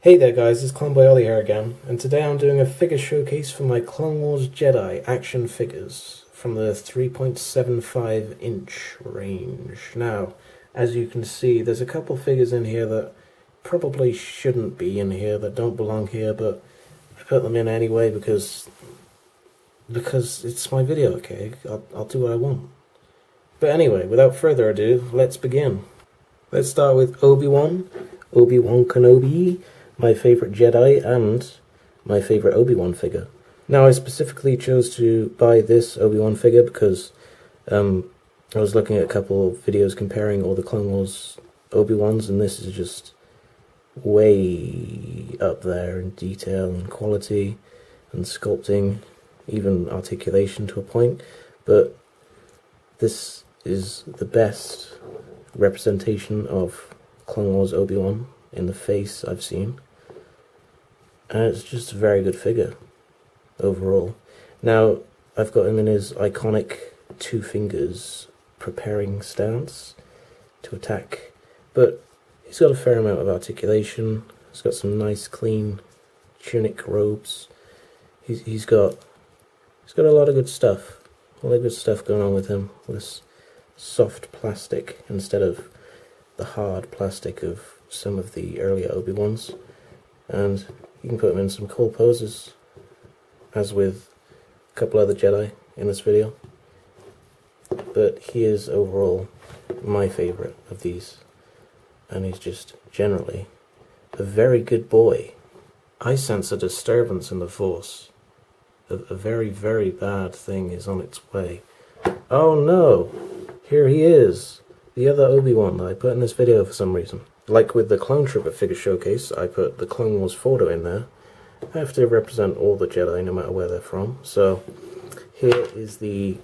Hey there guys, it's CloneBoyOllie here again, and today I'm doing a figure showcase for my Clone Wars Jedi action figures from the 3.75 inch range. Now, as you can see, there's a couple figures in here that probably shouldn't be in here, that don't belong here, but I put them in anyway because it's my video, okay? I'll do what I want. But anyway, without further ado, let's begin. Let's start with Obi-Wan Kenobi, my favourite Jedi and my favourite Obi-Wan figure. Now I specifically chose to buy this Obi-Wan figure because I was looking at a couple of videos comparing all the Clone Wars Obi-Wans, and this is just way up there in detail and quality and sculpting, even articulation to a point, but this is the best representation of Clone Wars Obi-Wan in the face I've seen, and it's just a very good figure overall. Now I've got him in his iconic two fingers preparing stance to attack, but he's got a fair amount of articulation. He's got some nice clean tunic robes. He's got a lot of good stuff, going on with him. This soft plastic instead of the hard plastic of some of the earlier Obi-Wans, and you can put him in some cool poses, as with a couple other Jedi in this video, but he is overall my favourite of these, and he's just generally a very good boy. I sense a disturbance in the Force. A very, very bad thing is on its way. Oh no! Here he is! The other Obi-Wan that I put in this video for some reason. Like with the Clone Trooper figure showcase, I put the Clone Wars photo in there. I have to represent all the Jedi no matter where they're from. So here is the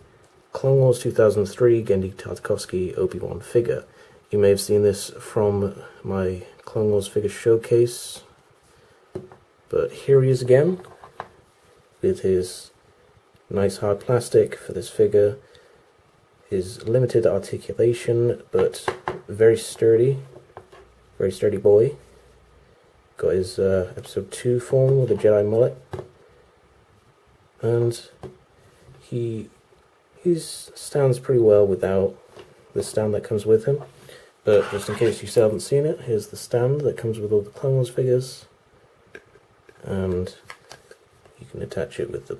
Clone Wars 2003 Genndy Tartakovsky Obi-Wan figure. You may have seen this from my Clone Wars figure showcase, but here he is again with his nice hard plastic for this figure, his limited articulation but very sturdy boy. Got his episode 2 form with a Jedi mullet, and he stands pretty well without the stand that comes with him, but just in case you still haven't seen it, here's the stand that comes with all the Clone Wars figures, and you can attach it with the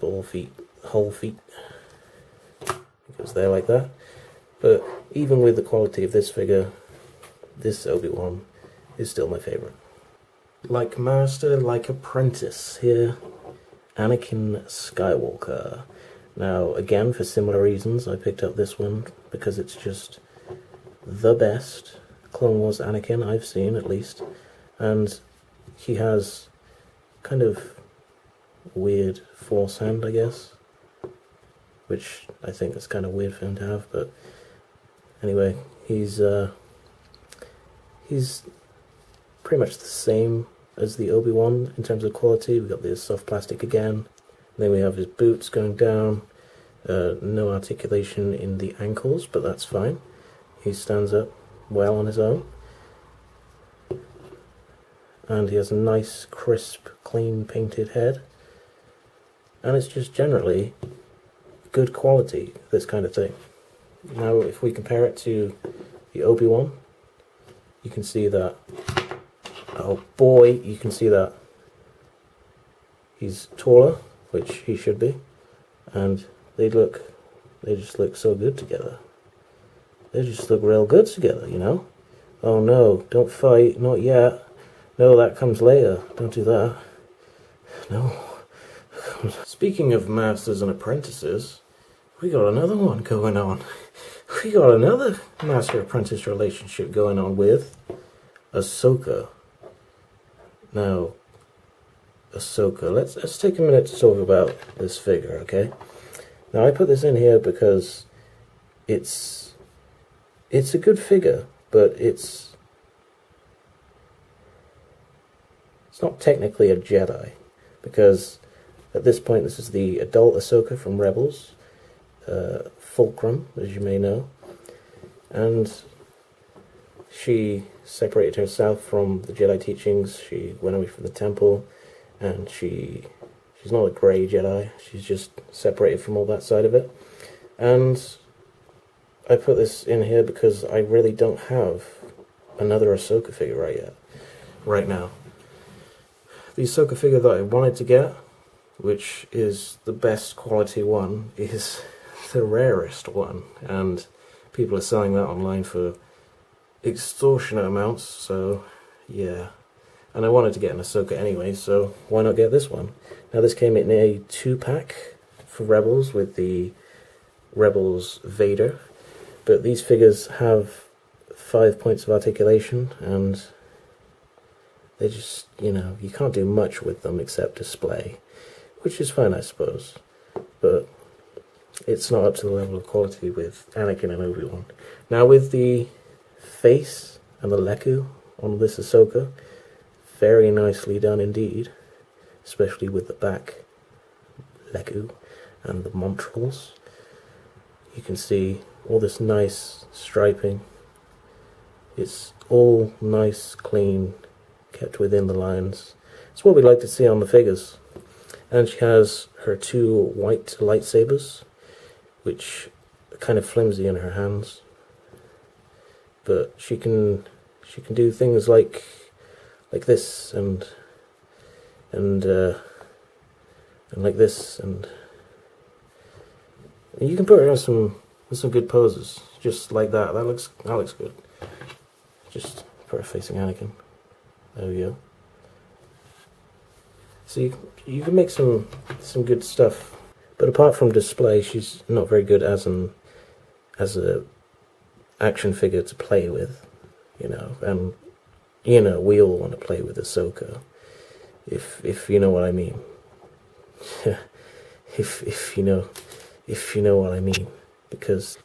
whole feet, because they're like that. But even with the quality of this figure, this Obi-Wan is still my favourite. Like master, like apprentice here, Anakin Skywalker. Now again, for similar reasons, I picked up this one because it's just the best Clone Wars Anakin I've seen, at least, and he has kind of weird Force hand, I guess, which I think is kind of weird for him to have, but anyway, he's pretty much the same as the Obi-Wan in terms of quality. We've got this soft plastic again, then we have his boots going down, no articulation in the ankles, but that's fine. He stands up well on his own, and he has a nice, crisp, clean painted head, and it's just generally good quality, this kind of thing. Now if we compare it to the Obi-Wan, you can see that, oh boy, you can see that he's taller, which he should be, and they just look so good together. They just look real good together, you know? Oh no, don't fight, not yet. No, that comes later, don't do that. No. Speaking of masters and apprentices, we got another one going on. We got another master-apprentice relationship going on with Ahsoka. Now, Ahsoka, let's take a minute to talk about this figure, okay? Now, I put this in here because it's a good figure, but it's not technically a Jedi, because at this point this is the adult Ahsoka from Rebels, Fulcrum, as you may know, and she separated herself from the Jedi teachings. She went away from the temple, and she's not a grey Jedi. She's just separated from all that side of it. And I put this in here because I really don't have another Ahsoka figure right now. The Ahsoka figure that I wanted to get, which is the best quality one, is the rarest one, and people are selling that online for extortionate amounts, so yeah. And I wanted to get an Ahsoka anyway, so why not get this one? Now this came in a 2-pack for Rebels with the Rebels Vader, but these figures have 5 points of articulation, and they just, you can't do much with them except display, which is fine, I suppose, but it's not up to the level of quality with Anakin and Obi-Wan. Now with the face and the Leku on this Ahsoka, very nicely done indeed, especially with the back Leku and the montrals. You can see all this nice striping. It's all nice, clean, kept within the lines. It's what we like to see on the figures. And she has her 2 white lightsabers, which are kind of flimsy in her hands. But she can do things like this and like this, and you can put her in some good poses, just like that. That looks good. Just put her facing Anakin. There we go. So you can make some good stuff, but apart from display, she's not very good as a action figure to play with, and we all want to play with Ahsoka, if you know what I mean. if you know what I mean, because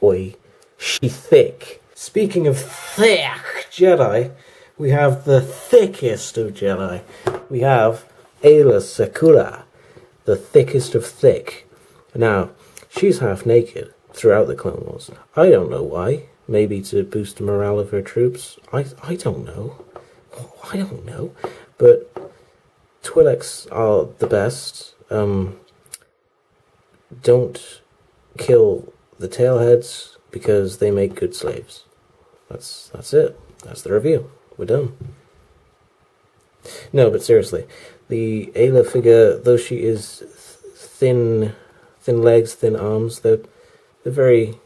boy, she thick. Speaking of thick Jedi, we have the thickest of Jedi. We have Aayla Secura, the thickest of thick. Now, she's half naked throughout the Clone Wars. I don't know why. Maybe to boost the morale of her troops. I don't know. I don't know. But Twi'leks are the best. Don't kill the tailheads because they make good slaves. That's it. That's the review. We're done. No, but seriously, the Aayla figure, though she is thin legs, thin arms, they're very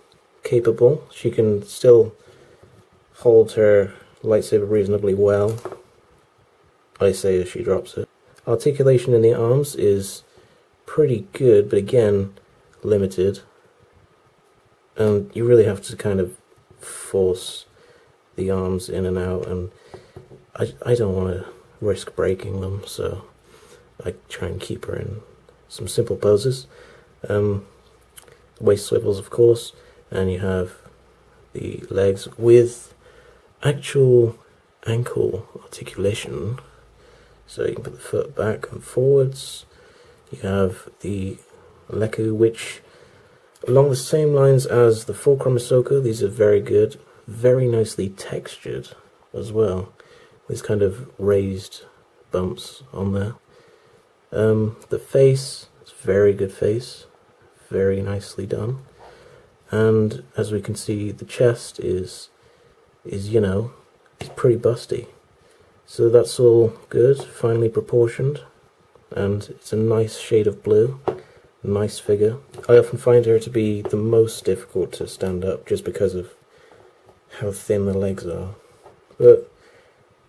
capable. She can still hold her lightsaber reasonably well, I say as she drops it. Articulation in the arms is pretty good, but again, limited. And you really have to kind of force the arms in and out, and I don't want to risk breaking them, so I try and keep her in some simple poses. Waist swivels, of course, and you have the legs with actual ankle articulation, so you can put the foot back and forwards. You have the Leku, which along the same lines as the Fulcrum Ahsoka, these are very good, very nicely textured as well. These kind of raised bumps on there. The face, it's a very good face, very nicely done. And as we can see, the chest is it's pretty busty. So that's all good, finely proportioned, and it's a nice shade of blue. Nice figure. I often find her to be the most difficult to stand up just because of how thin the legs are. But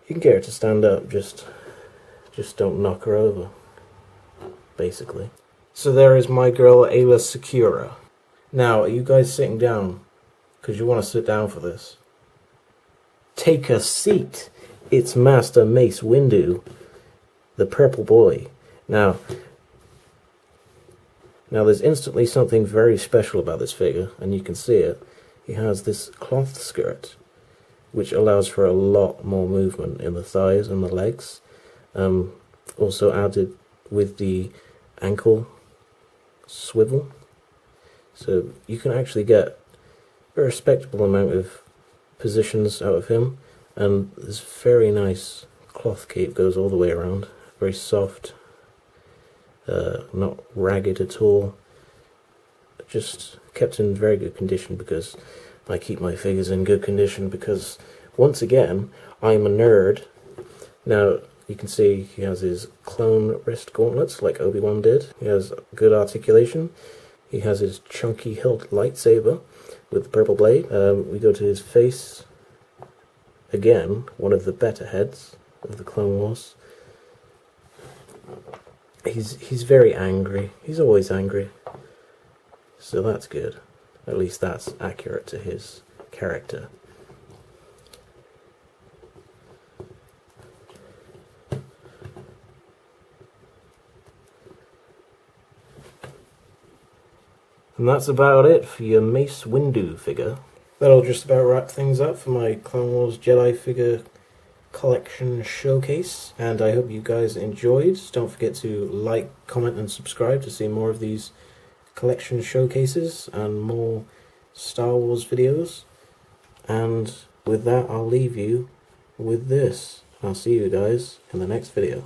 you can get her to stand up, just don't knock her over, basically. So there is my girl Aayla Secura. Now, are you guys sitting down? Because you want to sit down for this. Take a seat. It's Master Mace Windu, the purple boy. Now there's instantly something very special about this figure, and you can see it. He has this cloth skirt, which allows for a lot more movement in the thighs and the legs. Also added with the ankle swivel. So you can actually get a respectable amount of positions out of him, and this very nice cloth cape goes all the way around, very soft, not ragged at all, just kept in very good condition because I keep my figures in good condition because, once again, I'm a nerd. Now, you can see he has his clone wrist gauntlets like Obi-Wan did. He has good articulation. He has his chunky hilt lightsaber with the purple blade. We go to his face. Again, one of the better heads of the Clone Wars. He's very angry. He's always angry. So that's good. At least that's accurate to his character. And that's about it for your Mace Windu figure. That'll just about wrap things up for my Clone Wars Jedi figure collection showcase. And I hope you guys enjoyed. Don't forget to like, comment and subscribe to see more of these collection showcases and more Star Wars videos. And with that, I'll leave you with this. I'll see you guys in the next video.